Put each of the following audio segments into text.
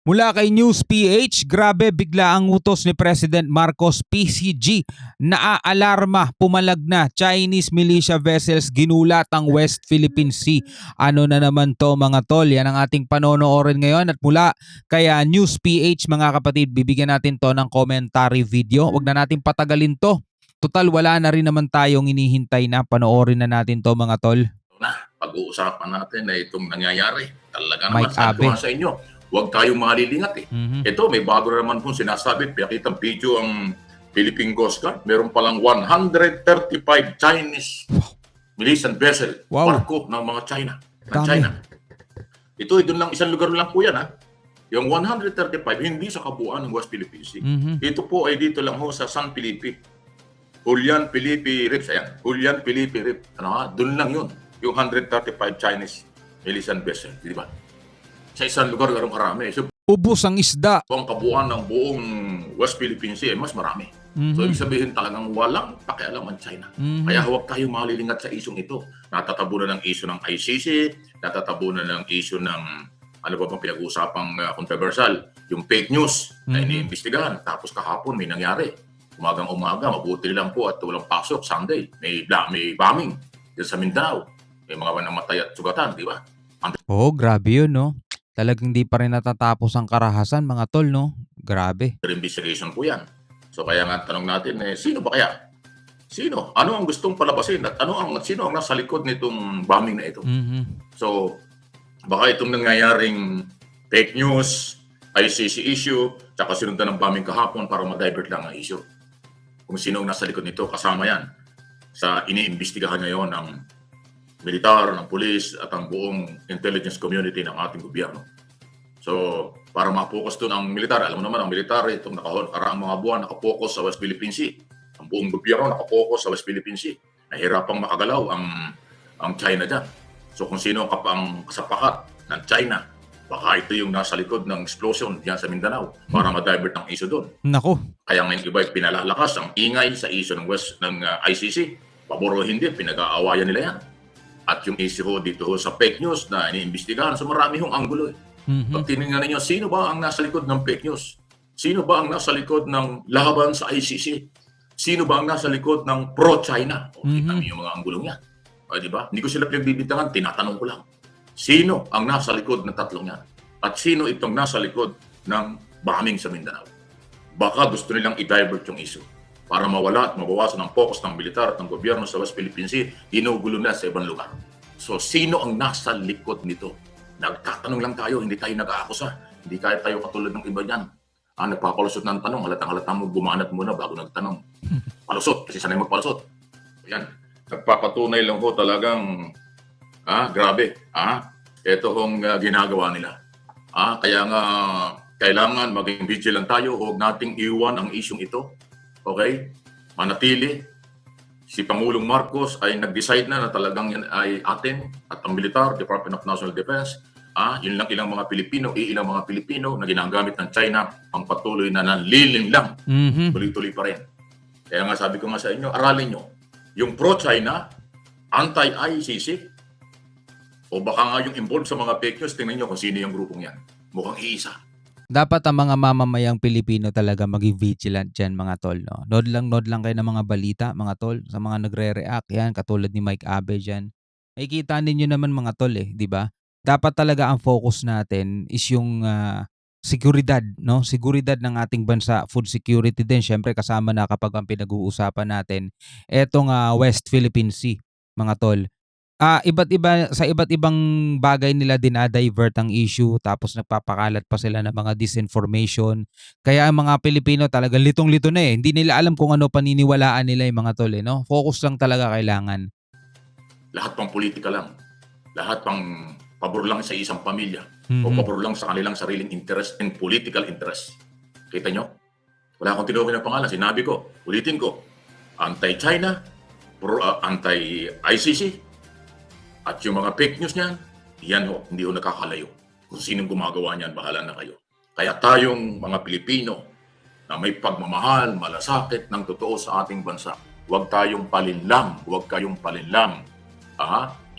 Mula kay News PH, grabe bigla ang utos ni President Marcos PCG. Naaalarma, pumalag na Chinese militia vessels ginulat ang West Philippine Sea. Ano na naman to mga tol? Yan ang ating panonoorin ngayon at mula kay News PH mga kapatid, bibigyan natin to ng commentary video. Huwag na natin patagalin to. Total wala na rin naman tayong inihintay na, panoorin na natin to mga tol. Pag-uusapan natin na itong nangyayari. Talaga naman, Mike sabi ko Abe. nga sa inyo, huwag tayong malilingat eh. Ito, may bago na naman pong sinasabi, pinakitang video ang Philippine Coast Guard. Meron palang 135 Chinese militant vessel, barko ng mga China. Ito, doon lang, isang lugar lang po yan ha. Yung 135, hindi sa kabuuan ng West Philippine Sea. Ito po ay dito lang ho sa San Felipe. Julian Felipe Rips, ayan. Julian Felipe Rips. Doon lang yun. Yung 135 Chinese militant vessel, di ba? Sa isang lugar, garong karami. So, ubos ang isda. ang kabuuan ng buong West Philippine Sea, mas marami. So, ibig sabihin talagang walang pakialam ang China. Kaya huwag tayong malilingat sa isyong ito. Natatabunan ng isyu ng ICC, natatabunan ng isyu ng ano ba bang pinag-uusapang controversial, yung fake news na iniimbestigahan. Tapos kahapon may nangyari. Umagang-umaga, mabuti lang po at walang pasok. Sunday, may bombing dito sa Mindanao. May mga namatay at sugatan, di ba? Oh, grabe yun, no? Talagang di pa rin natatapos ang karahasan, mga tol, no? Grabe. Investigation po yan. So kaya nga tanong natin, sino ba kaya? Sino? Ano ang gustong palabasin? At sino ang nasa likod nitong bombing na ito? So, baka itong nangyayaring fake news, ICC issue, tsaka sinundan ng bombing kahapon para ma-divert lang ang issue. Kung sino ang nasa likod nito, kasama yan sa iniimbestigahan ngayon ng militar, ng pulis, at ang buong intelligence community ng ating gobyerno. So, para ma-focus doon ang militar, alam mo naman ang militar, itong nakaraang mga buwan, nakapokus sa West Philippine Sea. Ang buong gobyerno nakapokus sa West Philippine Sea. Nahirapang makagalaw ang China dyan. So, kung sino ang kasapakat ng China, baka ito yung nasa likod ng explosion diyan sa Mindanao para ma-divert ng issue doon. Nako. Kaya ngayon iba pinalalakas ang ingay sa issue ng ICC. Pabor o hindi, pinag-aawayan nila yan. At yung issue ho dito ho sa fake news na iniimbestigahan, so marami hong anggulo. Pag tinignan ninyo, sino ba ang nasa likod ng fake news? Sino ba ang nasa likod ng laban sa ICC? Sino ba ang nasa likod ng pro-China? O, kita niyo yung mga anggulong yan. O, di ba? Hindi ko sila pinagbibintangan, tinatanong ko lang. Sino ang nasa likod ng tatlong yan? At sino itong nasa likod ng bombing sa Mindanao? Baka gusto nilang i-divert yung issue para mawala at mabawasan ang focus ng militar at ng gobyerno sa West Philippine Sea, ginugulo na sa ibang lugar. So, sino ang nasa likod nito? Nagtatanong lang tayo, hindi tayo nag-aakusa. Hindi tayo katulad ng iba niyan. Nagpapalusot ng tanong, halatang-halata mo, gumanat muna bago nagtanong. Palusot, kasi sanay magpalusot. Yan. Nagpapatunay lang ho talagang, grabe. Ito hong ginagawa nila. Kaya nga, kailangan maging vigilant tayo, huwag nating iwan ang isyong ito. Okay? Manatili. Si Pangulong Marcos ay nag-decide na talagang yan ay atin at ang militar, Department of National Defense, yun lang ilang mga Pilipino na ginagamit ng China ang patuloy na nanlilim lang. Tuloy-tuloy pa rin. Kaya nga sabi ko nga sa inyo, aralin nyo. Yung pro-China, anti-ICC, o baka nga yung involved sa mga fake news, tingnan nyo kung sino yung grupong yan. Mukhang iisa. Dapat ang mga mamamayang Pilipino talaga maging vigilant dyan mga tol. No? Nod lang kayo ng mga balita mga tol sa mga nagre-react yan katulad ni Mike Abe dyan. Nakikita ninyo naman mga tol di ba? Dapat talaga ang focus natin is yung seguridad, no? Seguridad ng ating bansa, food security din syempre kasama na kapag ang pinag-uusapan natin etong West Philippine Sea mga tol. Iba't ibang bagay nila dinadivert ang issue tapos nagpapakalat pa sila ng mga disinformation. Kaya ang mga Pilipino talaga litong-lito na Hindi nila alam kung ano paniniwalaan nila yung mga tol no? Focus lang talaga kailangan. Lahat pang politika lang. Lahat pang pabor lang sa isang pamilya. O pabor lang sa kanilang sariling interest and political interest. Kita nyo? Wala akong tinukoy na pangalan. Sinabi ko, ulitin ko, anti-China, anti-ICC, at yung mga fake news niyan, hindi ho nakakalayo. Kung sinong gumagawa niyan, bahala na kayo. Kaya tayong mga Pilipino na may pagmamahal, malasakit ng totoo sa ating bansa, huwag tayong palinlang, huwag kayong palinlang.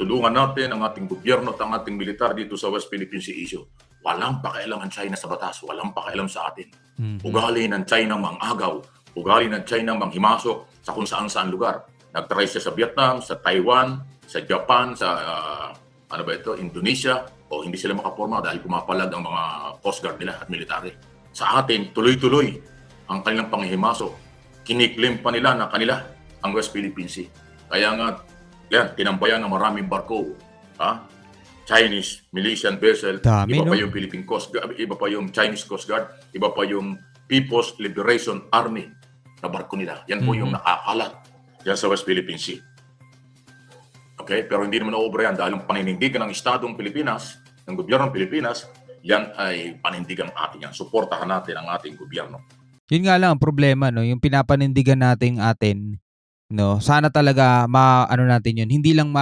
Tulungan natin ang ating gobyerno at ang ating militar dito sa West Philippine Sea issue. Walang pakialam ang China sa batas, walang pakialam sa atin. Mhm. Ugali ng China mang-agaw, ugali ng China manghimasok sa kung saan-saan lugar. Nag-try siya sa Vietnam, sa Taiwan, sa Japan, sa ano ba ito, Indonesia, o hindi sila makaporma dahil pumapalag ang mga Coast Guard nila at military. Sa atin, tuloy-tuloy ang kanilang panghihimasok. Kiniklim pa nila na kanila ang West Philippine Sea. Kaya nga, yan, tinambayan ng maraming barko. Ha? Chinese militian vessel, Dami, iba pa no? yung Philippine Coast Guard, iba pa yung Chinese Coast Guard, iba pa yung People's Liberation Army na barko nila. Yan po yung nakakalat yan sa West Philippine Sea. Okay? Pero hindi naman naobra yan dahil ang paninindigan ng Estadong Pilipinas, ng gobyernong Pilipinas, yan ay panindigan atin yan. Suportahan natin ang ating gobyerno. Yun nga lang ang problema, no, yung pinapanindigan natin atin, no, sana talaga ano natin yun, hindi lang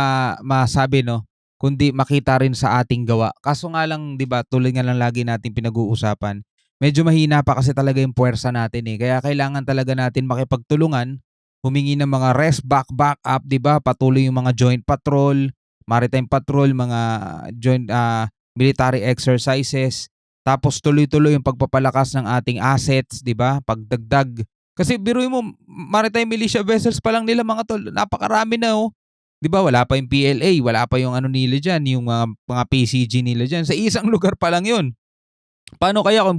masabi, no, kundi makita rin sa ating gawa. Kaso nga lang, 'di ba, tulad nga lang lagi nating pinag-uusapan, medyo mahina pa kasi talaga yung puwersa natin eh. Kaya kailangan talaga natin makipagtulungan, humingi ng mga rest back up, 'di ba? Patuloy yung mga joint patrol, maritime patrol, mga joint military exercises. Tapos tuloy-tuloy yung pagpapalakas ng ating assets, 'di ba? Pagdagdag. Kasi biruin mo, maritime militia vessels pa lang nila mga tol, napakarami na oh. 'Di ba wala pa yung PLA, wala pa yung ano nila diyan, yung mga PCG nila diyan. Sa isang lugar pa lang 'yun. Paano kaya kung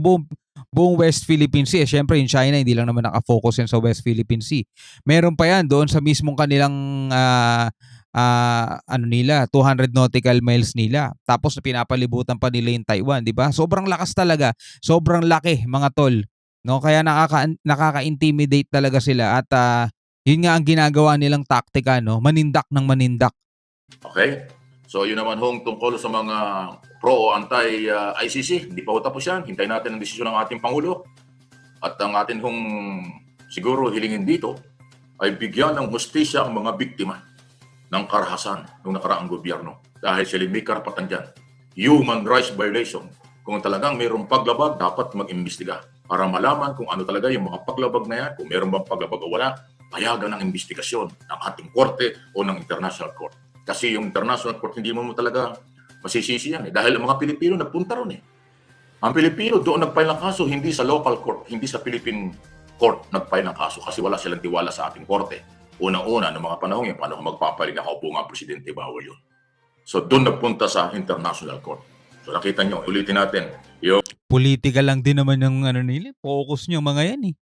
buong West Philippine Sea? Siyempre yung China hindi lang naman naka-focus yan sa West Philippine Sea. Meron pa yan doon sa mismong kanilang ano nila, 200 nautical miles nila. Tapos pinapalibutan pa nila yung Taiwan, 'di ba? Sobrang lakas talaga. Sobrang laki, mga tol. No, kaya nakaka-intimidate talaga sila at yun nga ang ginagawa nilang taktika, no? Manindak ng manindak. Okay? So yun naman hong tungkol sa mga pro o anti-ICC. Hindi pa ho tapos yan. Hintayin natin ang desisyon ng ating Pangulo. At ang atin hong siguro hilingin dito ay bigyan ng hustisya ang mga biktima ng karahasan ng nakaraang gobyerno. Dahil sila may karapatan dyan. Human rights violation. Kung talagang mayroong paglabag, dapat mag-imbestiga para malaman kung ano talaga yung mga paglabag na yan. Kung mayroong bang paglabag o wala, payagan ng investigasyon ng ating korte o ng international court. Kasi yung international court, hindi mo talaga masisisi yan. Dahil ang mga Pilipino nagpunta ron eh. Ang Pilipino doon nag-file ng kaso, hindi sa local court, hindi sa Philippine court nag-file ng kaso kasi wala silang tiwala sa ating korte. Unang-una, ng mga panahon yan, paano magpapaling nakaupo nga presidente, bawal yun. So doon nagpunta sa international court. So nakita nyo, ulitin natin, yung Politika lang din naman yung ano nila, focus nyo mga yan eh.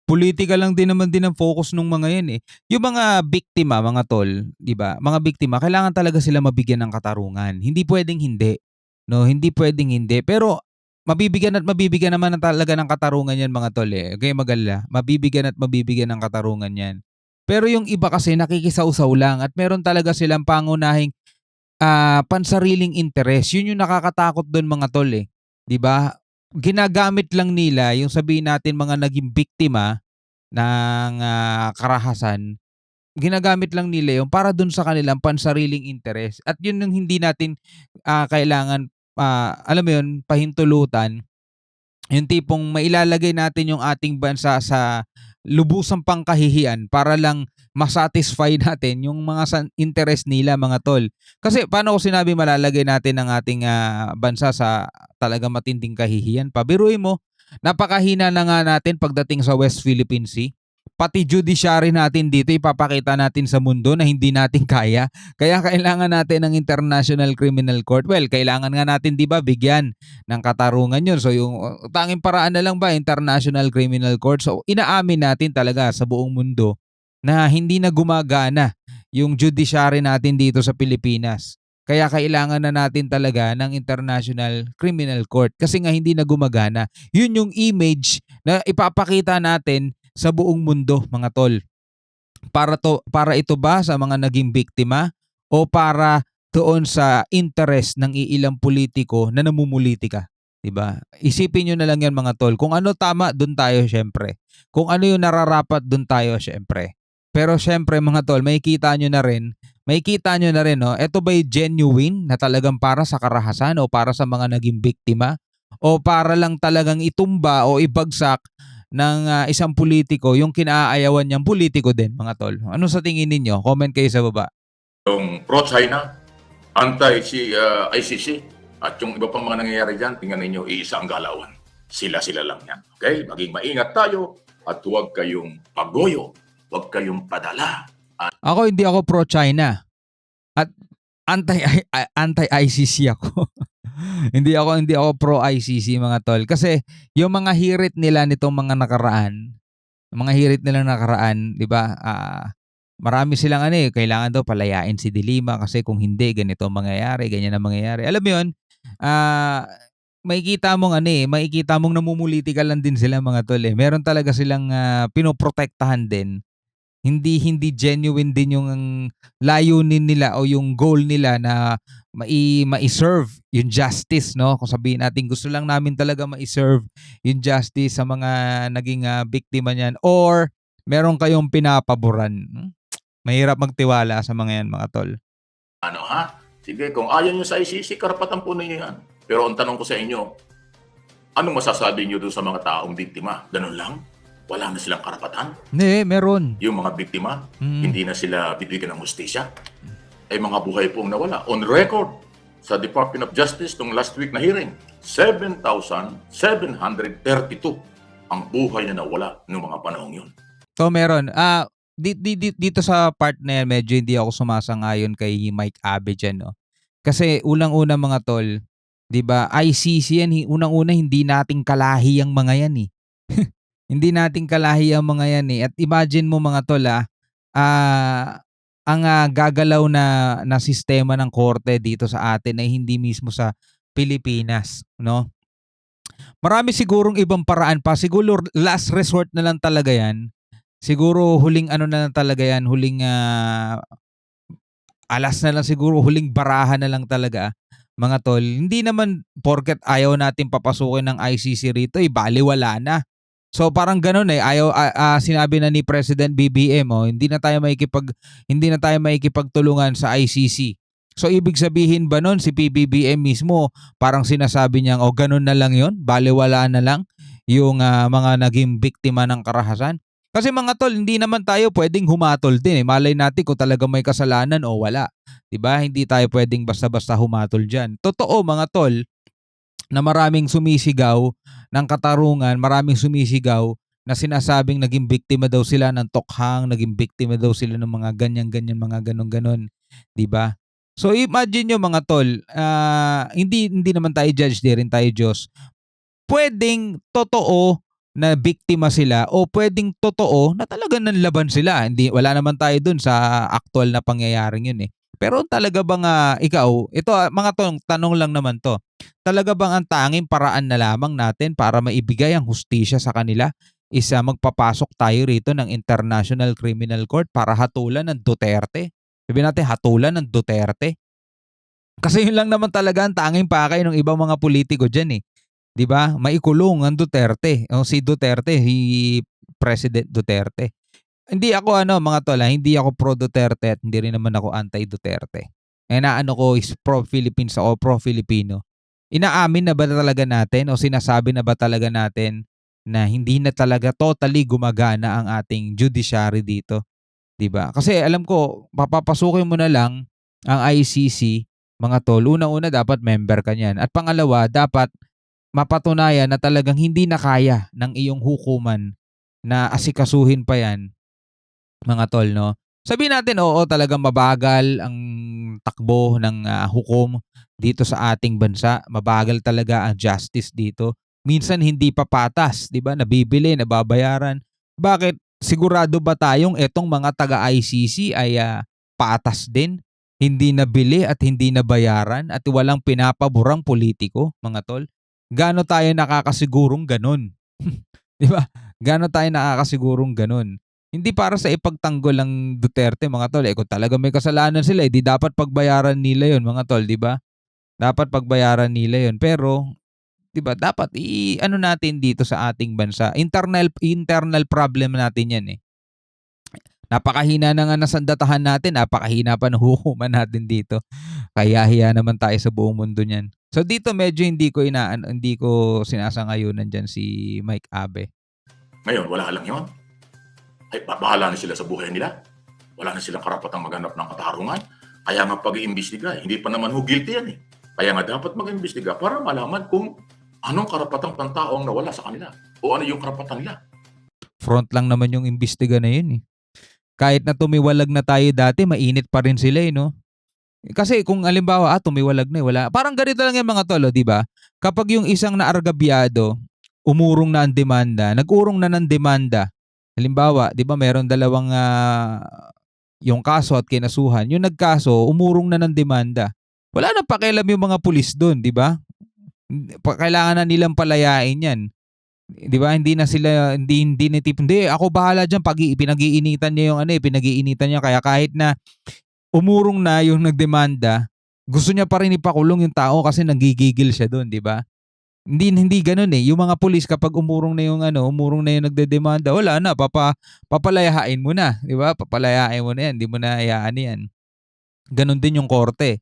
Politika lang din naman din ang focus nung mga yan eh. Yung mga biktima, mga tol, 'di ba? Mga biktima kailangan talaga sila mabigyan ng katarungan. Hindi pwedeng hindi. No, hindi pwedeng hindi. Pero mabibigyan at mabibigyan naman talaga ng katarungan yan mga tol eh. Okay, mag-alala. Mabibigyan at mabibigyan ng katarungan yan. Pero yung iba kasi nakikisawsaw lang at meron talaga silang pangunahing pansariling interes. Yun yung nakakatakot doon mga tol eh. 'Di ba? Ginagamit lang nila yung sabihin natin mga naging biktima ng karahasan, ginagamit lang nila yun para dun sa kanilang pansariling interes. At yun yung hindi natin kailangan, alam mo yun, pahintulutan. Yung tipong mailalagay natin yung ating bansa sa lubusang pangkahihiyan para lang masatisfy natin yung mga interest nila mga tol. Kasi paano ko sinabi malalagay natin ang ating bansa sa talaga matinding kahihiyan pa? Biruin mo, napakahina na nga natin pagdating sa West Philippine Sea. Pati judiciary natin dito ipapakita natin sa mundo na hindi natin kaya. Kaya kailangan natin ng International Criminal Court. Well, kailangan nga natin 'di ba bigyan ng katarungan 'yun. So yung tanging paraan na lang ba International Criminal Court. So inaamin natin talaga sa buong mundo na hindi na gumagana yung judiciary natin dito sa Pilipinas. Kaya kailangan na natin talaga ng International Criminal Court kasi nga hindi na gumagana. Yun yung image na ipapakita natin sa buong mundo mga tol. Para ito ba sa mga naging biktima o para doon sa interest ng iilang politiko na namumulitika, 'di ba? Isipin niyo na lang 'yan mga tol. Kung ano tama, doon tayo syempre. Kung ano yung nararapat, doon tayo syempre. Pero syempre mga tol, makikita niyo na rin, no, ito ba'y genuine na talagang para sa karahasan o para sa mga naging biktima o para lang talagang itumba o ibagsak ng isang politiko yung kinaayawan niyang politiko din mga tol. Ano sa tingin ninyo? Comment kayo sa baba. pro-China, anti-ICC, At yung iba pang mga nangyayari dyan, tingnan ninyo, iisa ang galawan. Sila-sila lang yan. Okay? Maging maingat tayo at huwag kayong pagoyo. Huwag kayong padala. Ako hindi ako pro-China at anti-ICC ako. hindi ako pro-ICC mga tol. Kasi yung mga hirit nila nitong mga nakaraan, 'di ba? Marami silang kailangan daw palayain si De Lima kasi kung hindi ganito ang mangyayari, ganyan ang mangyayari. Alam mo 'yun? Ah makikita mong namumulitika lang din sila mga tol eh. Meron talaga silang pinoprotektahan din. Hindi genuine din yung layunin nila o yung goal nila na mai-serve yung justice, no? Kung sabihin natin gusto lang namin talaga mai-serve yung justice sa mga naging biktima niyan or meron kayong pinapaboran. Mahirap magtiwala sa mga yan, mga tol. Ano ha? Sige, kung ayaw nyo sa ICC, karapatan po ninyo yan. Pero ang tanong ko sa inyo, anong masasabi nyo doon sa mga taong biktima? Ganun lang? Wala na silang karapatan? Hindi, meron. Yung mga biktima, hindi na sila bibigyan ng hustisya? Ay mga buhay pong nawala. On record, sa Department of Justice nung last week na hearing, 7,732 ang buhay na nawala noong mga panahong yun. So meron. Dito sa part na yan, medyo hindi ako sumasang-ayon kay Mike Abe dyan, no? Kasi unang-una mga tol, 'di ba? ICC yan, unang-una hindi nating kalahi ang mga yan eh. Hindi nating kalahi ang mga yan eh. At imagine mo mga tol ang gagalaw na sistema ng korte dito sa atin ay hindi mismo sa Pilipinas, no? Marami sigurong ibang paraan pa. Siguro last resort na lang talaga yan. Siguro huling na lang talaga yan, huling alas na lang siguro, huling barahan na lang talaga mga tol. Hindi naman porket ayaw natin papasukin ng ICC rito, baliwala na. So parang ganoon ayaw sinabi na ni President BBM hindi na tayo makikipagtulungan sa ICC. So ibig sabihin ba noon si PBBM mismo parang sinasabi niya ganoon na lang 'yon, baliwala na lang yung mga naging biktima ng karahasan. Kasi mga tol, hindi naman tayo pwedeng humatol din Malay natin kung talaga may kasalanan o wala. 'Di ba? Hindi tayo pwedeng basta-basta humatol diyan. Totoo mga tol na maraming sumisigaw ng katarungan, maraming sumisigaw na sinasabing naging biktima daw sila ng tokhang, naging biktima daw sila ng mga ganyan-ganyan, mga ganon-ganon, 'di ba? So imagine nyo mga tol, hindi naman tayo judge, di rin tayo Diyos. Pwedeng totoo na biktima sila o pwedeng totoo na talaga nanlaban sila. Wala naman tayo dun sa actual na pangyayaring yun Pero talaga bang ikaw, ito mga tanong lang naman to. Talaga bang ang tanging paraan na lamang natin para maibigay ang hustisya sa kanila is magpapasok tayo rito ng International Criminal Court para hatulan ng Duterte? Sabihin natin hatulan ng Duterte. Kasi yun lang naman talaga ang tanging pakay ng ibang mga politiko dyan 'Di ba? Maikulong ang Duterte. Si Duterte, si President Duterte. Hindi ako mga tol, hindi ako pro Duterte at hindi rin naman ako anti Duterte. Naano ko is pro Philippines ako, pro Filipino. Inaamin na ba talaga natin o sinasabi na ba talaga natin na hindi na talaga totally gumagana ang ating judiciary dito? 'Di ba? Kasi alam ko, papapasukin mo na lang ang ICC, mga tol. Una-una dapat member ka niyan. At pangalawa, dapat mapatunayan na talagang hindi na kaya ng iyong hukuman na asikasuhin pa yan, mga tol, no? Sabihin natin, oo, talagang mabagal ang takbo ng hukom dito sa ating bansa. Mabagal talaga ang justice dito. Minsan hindi pa patas, di ba? Nabibili, nababayaran. Bakit? Sigurado ba tayong etong mga taga-ICC ay patas din? Hindi nabili at hindi nabayaran at walang pinapaborang politiko, mga tol? Gaano tayo nakakasigurong ganun? 'Di ba? Gaano tayo nakakasigurong ganun? Hindi para sa ipagtanggol ng Duterte mga tol. Kung talaga may kasalanan sila, di dapat pagbayaran nila 'yon mga tol, 'di ba? Dapat pagbayaran nila 'yon. Pero 'di ba, dapat natin dito sa ating bansa. Internal problem natin 'yan Napakahina na nga ng sandatahan natin, napakahina pa ng hukuman natin dito. Kaya hiya naman tayo sa buong mundo niyan. So dito medyo hindi ko sinasangayunan diyan si Mike Abe. Ngayon, wala lang yun. Ay, bahala na sila sa buhay nila. Wala na silang karapatang maghanap ng katarungan. Kaya nga pag-iimbestiga, hindi pa naman guilty yan Kaya nga dapat mag-imbestiga para malaman kung anong karapatang pantao ang nawala sa kanila o ano yung karapatan nila. Front lang naman yung imbestiga na yun, eh. Kahit na tumiwalag na tayo dati, mainit pa rin sila, eh, 'no? Kasi kung halimbawa, tumiwalag na, eh, wala parang ganito lang yan mga tol, oh, 'di ba? Kapag yung isang naargabyado, umurong na ang demanda, nag-urong na ng demanda. Halimbawa, 'di ba meron dalawang, yung kaso at kinasuhan, yung nagkaso umurong na ng demanda. Wala nang pakialam yung mga pulis dun, 'di ba? Kailangan na nilang palayain 'yan. 'Di ba hindi na sila hindi na tipo, "Hindi ako bahala diyan." Pinag-iinitan niya yung ano, eh, pinag-iinitan niya kaya kahit na umurong na yung nagdemanda, gusto niya pa rin ipakulong yung tao kasi nanggigigil siya dun, 'di ba? Hindi hindi gano'n, eh, yung mga pulis kapag umurong na yung ano, umurong na yung nagdedemanda, wala na papalayain mo na, 'di ba? Papalayain mo na 'yan, 'di mo na iaano 'yan. Gano'n din yung korte.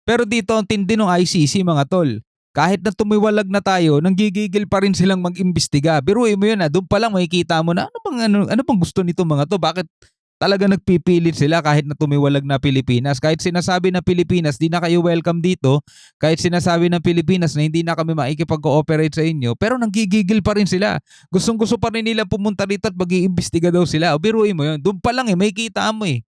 Pero dito ang tindi nung ICC mga tol. Kahit na tumiwalag na tayo, nanggigigil pa rin silang mag-imbestiga. Biruin mo yun, do'n pa lang makikita mo na ano bang gusto nitong mga 'to? Bakit talaga nagpipilit sila kahit na tumiwalag na Pilipinas? Kahit sinasabi ng Pilipinas, "Di na kayo welcome dito." Kahit sinasabi ng Pilipinas na hindi na kami makikipag-cooperate sa inyo, pero nanggigigil pa rin sila. Gustong-gusto pa rin nila pumunta rito at mag-iimbestiga daw sila. O biruin mo yun, do'n pa lang, makikita mo, eh.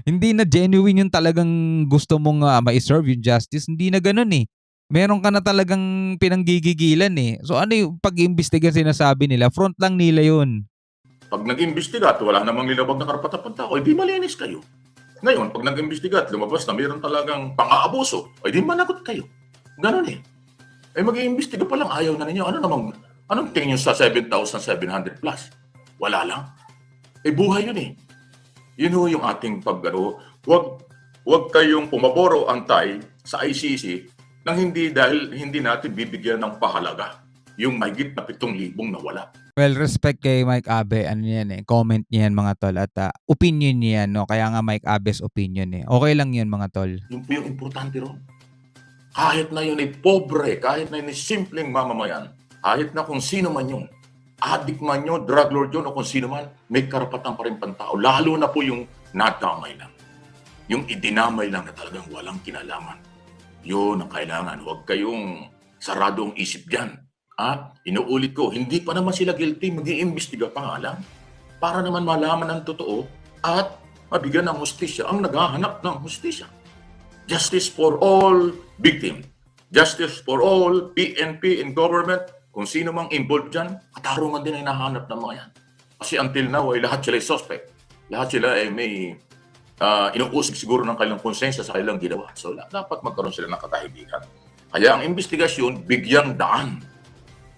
Hindi na genuine yung talagang gusto mong, mai-serve yung justice, hindi na gano'n, eh. Meron ka na talagang pinanggigigilan, eh. So ano yung pag-iimbestiga sinasabi nila, front lang nila yun. Pag nag-imbestiga at wala namang linabag na karapatan pantao, di malinis kayo. Ngayon, pag nag-imbestiga at lumabas na mayroon talagang pang-aabuso, di managot kayo. Ganon eh. Mag-iimbestiga pa lang, ayaw na ninyo. Anong tingin nyo sa 7,700 plus? Wala lang. Buhay yun eh. Yun ho yung ating wag kayong pumaboro antay sa ICC nang dahil hindi natin bibigyan ng pahalaga yung mahigit na 7,000 nawala. Well, respect kay Mike Abe, ano yan, eh, comment niya yan mga tol at, opinion niya yan 'no, kaya nga Mike Abe's opinion, eh. Okey lang yun mga tol. Yun po yung importante ron. Kahit na yun ay pobre, kahit na yun ay simpleng mamamayan, kahit na kung sino man yun, adik man yun, drug lord yun, o kung sino man, may karapatan pa rin pantao. Lalo na po yung nadamay lang. Yung idinamay lang na talagang walang kinalaman. Yun ang kailangan. Huwag kayong saradong isip dyan. Inuulit ko, hindi pa naman sila guilty, mag-iimbestiga pa nga lang. Para naman malaman ng totoo at mabigyan ng hustisya ang naghahanap ng hustisya. Justice for all victim. Justice for all PNP and government. Kung sino mang involved dyan, katarungan din ay nahanap ng mga yan. Kasi until now, ay lahat sila ay suspect. Lahat sila ay may inuusig siguro ng kanilang konsensya sa kanilang ginawa. So, dapat magkaroon sila ng katahimikan. Kaya ang investigasyon, bigyang daan.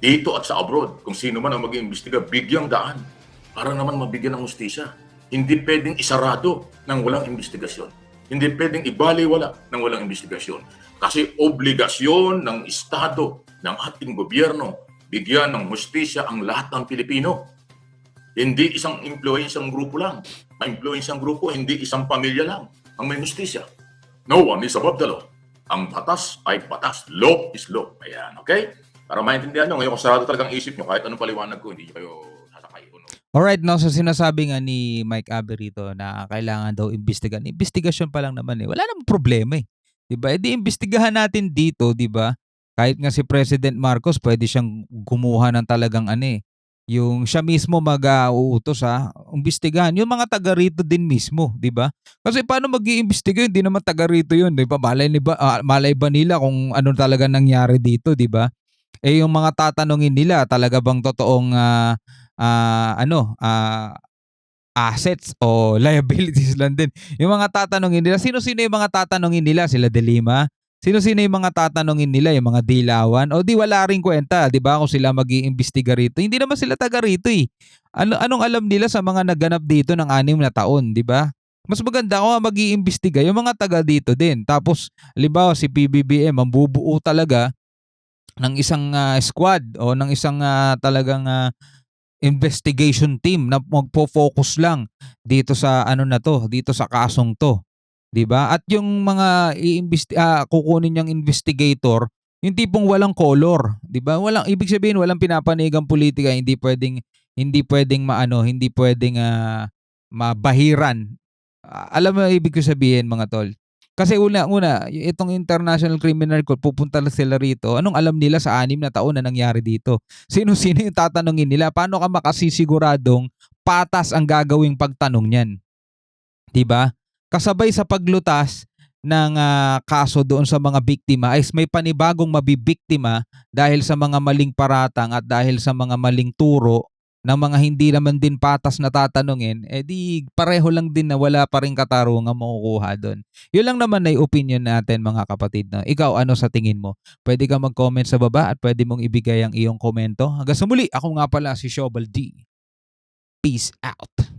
Dito at sa abroad, kung sino man ang mag-iimbestiga, bigyang daan. Para naman mabigyan ng hustisya. Hindi pwedeng isarado ng walang investigasyon. Hindi pwedeng ibaliwala ng walang investigasyon. Kasi obligasyon ng Estado, ng ating gobyerno, bigyan ng hustisya ang lahat ng Pilipino. Hindi isang influensyang grupo lang. Ma-influensyang grupo, hindi isang pamilya lang ang may hustisya. No one is above the law. Ang batas ay batas. Law is law. Ayan, okay? Para maintindihan nyo, ngayon kung sarado talagang isip nyo, kahit anong paliwanag ko, hindi kayo sasakay. Alright, no, so sinasabi nga ni Mike Abe rito na kailangan daw imbestigahan. Investigasyon pa lang naman, eh. Wala namang problema, eh. 'Di ba? Imbestigahan natin dito, 'di ba? Kahit nga si President Marcos pwede siyang kumuha ng talagang ano, eh, yung siya mismo uutos, imbestigahan yung mga taga rito din mismo, 'di ba? Kasi paano mag-iimbestiga hindi naman taga rito 'yun, 'di ba? Malay ba nila kung ano talaga nangyari dito, 'di ba? Yung mga tatanungin nila talaga bang totoong, assets o liabilities lang din. Yung mga tatanungin nila, sino-sino yung mga tatanungin nila? Sila De Lima? Sino-sino yung mga tatanungin nila? Yung mga Dilawan? O di wala ring kwenta, di ba? Kung sila mag-iimbestiga rito. Hindi naman sila taga rito eh. Anong alam nila sa mga naganap dito ng 6 na taon, di ba? Mas maganda kung mag-iimbestiga yung mga taga dito din. Tapos, halimbawa si PBBM, ang bubuo talaga ng isang squad o ng isang talagang investigation team na magfo-focus lang dito sa ano na 'to, dito sa kasong 'to, 'di ba? At yung mga kukunin niyang investigator, yung tipong walang color, 'di ba? Walang ibig sabihin walang pinapanigang politika, hindi pwedeng maano, hindi pwedeng mabahiran. Alam mo ibig ko sabihin mga tol? Kasi una-una, itong International Criminal Court pupunta na sila rito, anong alam nila sa 6 na taon na nangyari dito? Sino-sino yung tatanungin nila? Paano ka makasisiguradong patas ang gagawing pagtanong niyan, 'di ba? Kasabay sa paglutas ng, kaso doon sa mga biktima ay may panibagong mabibiktima dahil sa mga maling paratang at dahil sa mga maling turo ng mga hindi naman din patas na tatanungin, eh, di pareho lang din na wala pa ring katarungang makukuha do'n. 'Yun lang naman ay opinyon natin mga kapatid 'no. Ikaw ano sa tingin mo? Puwede kang mag-comment sa baba at puwede mong ibigay ang iyong komento. Hanggang sa muli, ako nga pala si Shobal D. Peace out.